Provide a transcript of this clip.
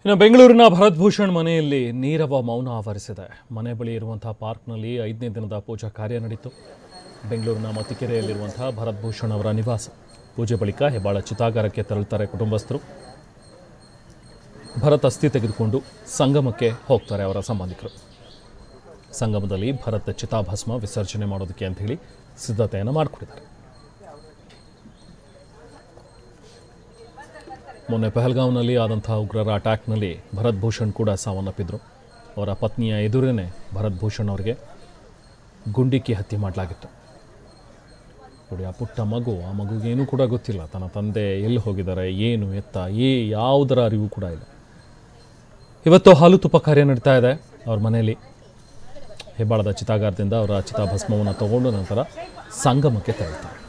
ಇನ್ನು ಬೆಂಗಳೂರಿನ ಭರತ್ ಭೂಷಣ್ ಮನೆಯಲ್ಲಿ ನೀರವ ಮೌನ ಆವರಿಸಿದೆ. ಮನೆ ಬಳಿ ಇರುವಂತಹ ಪಾರ್ಕ್ನಲ್ಲಿ 5ನೇ ದಿನದ ಪೂಜಾ ಕಾರ್ಯ ನಡೆಯಿತು. ಬೆಂಗಳೂರಿನ ಮತ್ತಿಕೆರೆಯಲ್ಲಿರುವಂತಹ ಭರತ್ ಭೂಷಣ್ ಅವರ ನಿವಾಸ. ಪೂಜೆ ಬಳಿಕ ಹೆಬ್ಬಾಳ ಚಿತಾಗಾರಕ್ಕೆ ತೆರಳುತ್ತಾರೆ ಕುಟುಂಬಸ್ಥರು. ಭರತ್ ಅಸ್ಥಿ ತೆಗೆದುಕೊಂಡು ಸಂಗಮಕ್ಕೆ ಹೋಗ್ತಾರೆ ಅವರ ಸಂಬಂಧಿಕರು. ಸಂಗಮದಲ್ಲಿ ಭರತ್ ಚಿತಾಭಸ್ಮ ವಿಸರ್ಜನೆ ಮಾಡೋದಕ್ಕೆ ಅಂತ ಹೇಳಿ ಸಿದ್ಧತೆಯನ್ನು ಮಾಡಿಕೊಂಡಿದ್ದಾರೆ. ಮೊನ್ನೆ ಪಹಲ್ಗಾಂವ್ನಲ್ಲಿ ಆದಂತಹ ಉಗ್ರರ ಅಟ್ಯಾಕ್ನಲ್ಲಿ ಭರತ್ ಭೂಷಣ್ ಕೂಡ ಸಾವನ್ನಪ್ಪಿದ್ರು. ಅವರ ಪತ್ನಿಯ ಎದುರೇನೆ ಭರತ್ ಭೂಷಣ್ ಅವರಿಗೆ ಗುಂಡಿಕ್ಕಿ ಹತ್ಯೆ ಮಾಡಲಾಗಿತ್ತು. ನೋಡಿ, ಆ ಪುಟ್ಟ ಮಗು, ಆ ಮಗುಗೇನೂ ಕೂಡ ಗೊತ್ತಿಲ್ಲ ತನ್ನ ತಂದೆ ಎಲ್ಲಿ ಹೋಗಿದ್ದಾರೆ, ಏನು ಎತ್ತ ಯಾವುದರ ಅರಿವು ಕೂಡ ಇಲ್ಲ. ಇವತ್ತು ಹಾಲು ತುಪ್ಪ ಕಾರ್ಯ ನಡೀತಾ ಇದೆ ಅವ್ರ ಮನೆಯಲ್ಲಿ. ಹೆಬ್ಬಾಳದ ಚಿತಾಗಾರದಿಂದ ಅವರ ಚಿತಾಭಸ್ಮವನ್ನು ತಗೊಂಡು ನಂತರ ಸಂಗಮಕ್ಕೆ ತೆರಳುತ್ತಾರೆ.